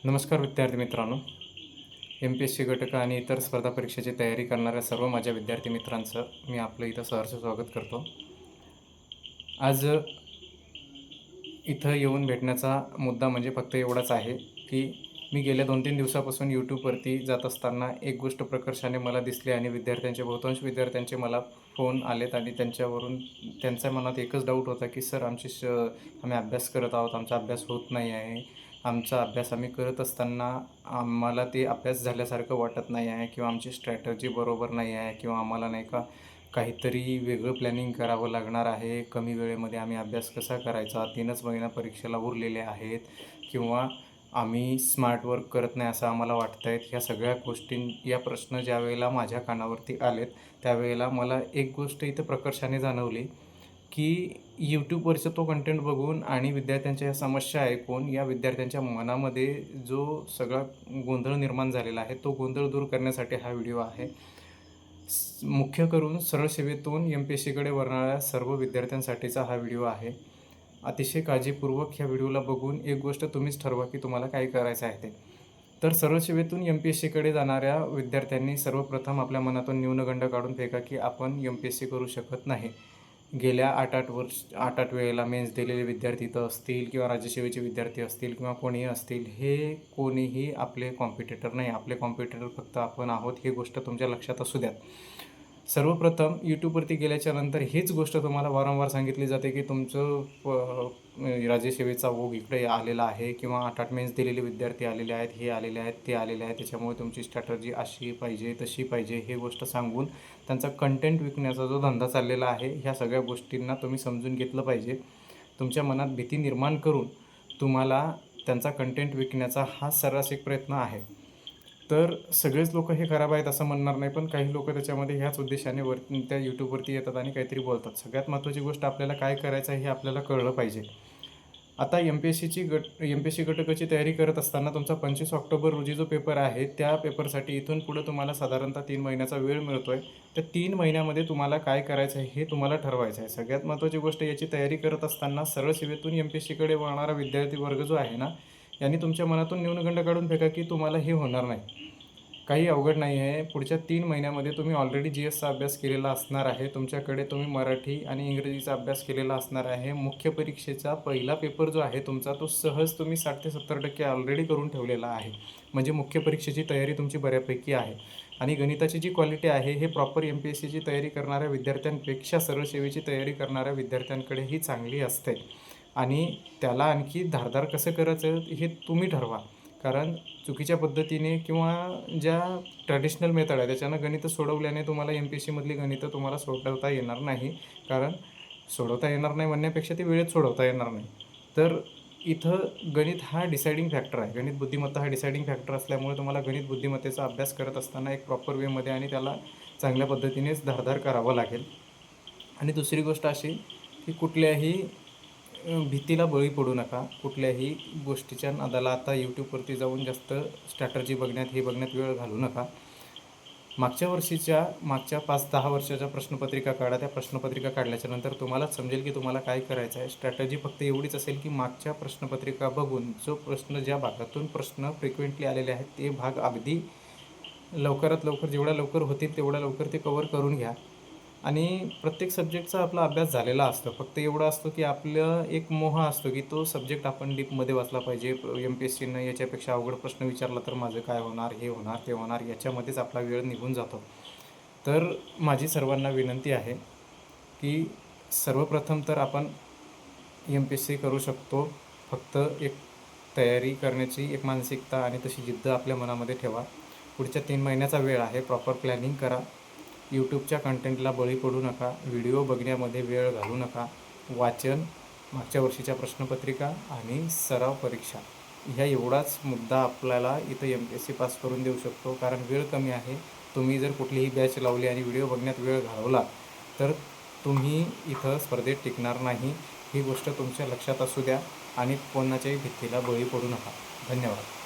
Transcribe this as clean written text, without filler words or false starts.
नमस्कार विद्यार्थी मित्रांनो. MPSC घटक आणि इतर स्पर्धा परीक्षेची तयारी करणाऱ्या सर्व माझ्या विद्यार्थी मित्रांचं मी आपलं इथं सहर्ष स्वागत करतो. आज इथं येऊन भेटण्याचा मुद्दा म्हणजे फक्त एवढाच आहे की मी गेल्या 2-3 दिवसापासून यूट्यूबवरती जात असताना एक गोष्ट प्रकर्षाने मला दिसली आणि बहुतांश विद्यार्थ्यांचे मला फोन आलेत आणि त्यांच्यावरून त्यांच्या मनात एकच डाऊट होता की सर आम्ही अभ्यास करत आहोत, आमचा अभ्यास होत नाही आहे. आमचा अभ्यास आम्ही करत असताना आम्हाला ते अभ्यास झाल्यासारखं वाटत नाही आहे किंवा आमची स्ट्रॅटर्जी बरोबर नाही आहे किंवा आम्हाला नाही का काहीतरी वेगळं प्लॅनिंग करावं लागणार आहे. कमी वेळेमध्ये आम्ही अभ्यास कसा करायचा, 3च महिना परीक्षेला उरलेले आहेत किंवा आम्ही स्मार्ट वर्क करत नाही असं आम्हाला वाटतं आहे. ह्या सगळ्या या प्रश्न ज्यावेळेला माझ्या कानावरती आलेत त्यावेळेला मला एक गोष्ट इथं प्रकर्षाने जाणवली की यूट्यूबवरचं तो कंटेंट बघून आणि विद्यार्थ्यांच्या ह्या समस्या ऐकून या विद्यार्थ्यांच्या मनामध्ये जो सगळा गोंधळ निर्माण झालेला आहे तो गोंधळ दूर करण्यासाठी हा व्हिडिओ आहे. मुख्य करून सरळ सेवेतून MPSCकडे वळणाऱ्या सर्व विद्यार्थ्यांसाठीचा हा व्हिडिओ आहे. अतिशय काळजीपूर्वक ह्या व्हिडिओला बघून एक गोष्ट तुम्हीच ठरवा की तुम्हाला काय करायचं आहे ते. तर सरळ सेवेतून MPSCकडे जाणाऱ्या विद्यार्थ्यांनी सर्वप्रथम आपल्या मनातून न्यूनगंड काढून फेका की आपण MPSC करू शकत नाही. गेल्या 8-8 वेळेला मेन्स दिलेले विद्यार्थी इथं असतील किंवा राज्यसेवेचे विद्यार्थी असतील किंवा कोणीही असतील, हे कोणीही आपले कॉम्पिटिटर नाही. आपले कॉम्पिटिटर फक्त आपण आहोत, ही गोष्ट तुमच्या लक्षात असू द्या. सर्वप्रथम यूट्यूबवरती गेल्याच्यानंतर हीच गोष्ट तुम्हाला वारंवार सांगितली जाते की तुमचं राज्यसेवेचा ओघ इकडे आलेला आहे किंवा 8-8 मेन्स दिलेले विद्यार्थी आलेले आहेत, हे आलेले आहेत, ते आलेले आहेत, त्याच्यामुळे तुमची स्ट्रॅटर्जी अशी पाहिजे, तशी पाहिजे, हे गोष्ट सांगून त्यांचा कंटेंट विकण्याचा जो धंदा चाललेला आहे, ह्या सगळ्या गोष्टींना तुम्ही समजून घेतलं पाहिजे. तुमच्या मनात भीती निर्माण करून तुम्हाला त्यांचा कंटेंट विकण्याचा हा सर्रास एक प्रयत्न आहे. तर सगळेच लोक हे खराब आहेत असं म्हणणार नाही, पण काही लोक त्याच्यामध्ये ह्याच उद्देशाने त्या यूट्यूबवरती येतात आणि काहीतरी बोलतात. सगळ्यात महत्त्वाची गोष्ट आपल्याला काय करायचं आहे हे आपल्याला कळलं पाहिजे. आता MPSC घटकाची तयारी करत असताना तुमचा 25 ऑक्टोबर रोजी जो पेपर आहे त्या पेपरसाठी इथून पुढं तुम्हाला साधारणतः 3 महिन्याचा वेळ मिळतो आहे. त्या 3 महिन्यामध्ये तुम्हाला काय करायचं आहे हे तुम्हाला ठरवायचं आहे. सगळ्यात महत्त्वाची गोष्ट, याची तयारी करत असताना सरळ सेवेतून MPSCकडे वळणारा विद्यार्थी वर्ग जो आहे ना, यांनी तुमच्या मनातून न्यूनगंड काढून फेका की तुम्हाला हे होणार नाही. काही अवघड नाही आहे. पुढच्या 3 महिन्यामध्ये तुम्ही ऑलरेडी GSचा अभ्यास केलेला असणार आहे. तुमच्याकडे तुम्ही मराठी आणि इंग्रजीचा अभ्यास केलेला असणार आहे. मुख्य परीक्षेचा पहिला पेपर जो आहे तुमचा, तो सहज तुम्ही 60 ते 70% ऑलरेडी करून ठेवलेला आहे. म्हणजे मुख्य परीक्षेची तयारी तुमची बऱ्यापैकी आहे. आणि गणिताची जी क्वालिटी आहे हे प्रॉपर MPSCची तयारी करणाऱ्या विद्यार्थ्यांपेक्षा सरळ सेवेची तयारी करणाऱ्या विद्यार्थ्यांकडेही चांगली असते. आणि त्याला आणखी धारदार कसं करायचं हे तुम्ही ठरवा. कारण चुकीच्या पद्धतीने किंवा ज्या ट्रॅडिशनल मेथड आहे त्याच्यानं गणितं सोडवल्याने तुम्हाला MPSCमधली गणितं तुम्हाला सोडवता येणार नाही. कारण सोडवता येणार नाही म्हणण्यापेक्षा ती वेळेत सोडवता येणार नाही. तर इथं गणित हा डिसायडिंग फॅक्टर आहे. गणित बुद्धिमत्ता हा डिसायडिंग फॅक्टर असल्यामुळे तुम्हाला गणित बुद्धिमत्तेचा अभ्यास करत असताना एक प्रॉपर वेमध्ये आणि त्याला चांगल्या पद्धतीनेच धारदार करावं लागेल. आणि दुसरी गोष्ट अशी की कुठल्याही भीतीला बळी पडू नका. कुठल्याही गोष्टीच्या नादाला आता यूट्यूबवरती जाऊन जास्त स्ट्रॅटर्जी बघण्यात वेळ घालवू नका. मागच्या 5-10 वर्षाच्या प्रश्नपत्रिका काढा. त्या प्रश्नपत्रिका काढल्याच्यानंतर तुम्हालाच समजेल की तुम्हाला काय करायचं आहे. स्ट्रॅटर्जी फक्त एवढीच असेल की मागच्या प्रश्नपत्रिका बघून ज्या भागातून प्रश्न फ्रिक्वेंटली आलेले आहेत ते भाग अगदी लवकरात लवकर, जेवढ्या लवकर होतील तेवढ्या लवकर ते कवर करून घ्या. आणि प्रत्येक सब्जेक्टचा आपला अभ्यास झालेला असतो. फक्त एवढं असतं की आपलं एक मोह असतो की तो सब्जेक्ट आपण डीपमध्ये वाचला पाहिजे. MPSCनं याच्यापेक्षा अवघड प्रश्न विचारला तर माझं काय होणार, हे होणार, ते होणार, याच्यामध्येच आपला वेळ निघून जातो. तर माझी सर्वांना विनंती आहे की सर्वप्रथम तर आपण MPSC करू शकतो. फक्त एक तयारी करण्याची एक मानसिकता आणि तशी जिद्द आपल्या मनामध्ये ठेवा. पुढच्या 3 महिन्याचा वेळ आहे. प्रॉपर प्लॅनिंग करा. यूट्यूबच्या कंटेंटला बळी पडू नका. व्हिडिओ बघण्यामध्ये वेळ घालू नका. वाचन, मागच्या वर्षीच्या प्रश्नपत्रिका आणि सराव परीक्षा, ह्या एवढाच मुद्दा आपल्याला इथं MPSC पास करून देऊ शकतो. कारण वेळ कमी आहे. तुम्ही जर कुठलीही बॅच लावली आणि व्हिडिओ बघण्यात वेळ घालवला तर तुम्ही इथं स्पर्धेत टिकणार नाही. ही गोष्ट तुमच्या लक्षात असू द्या आणि कोणाच्याही भीतीला बळी पडू नका. धन्यवाद.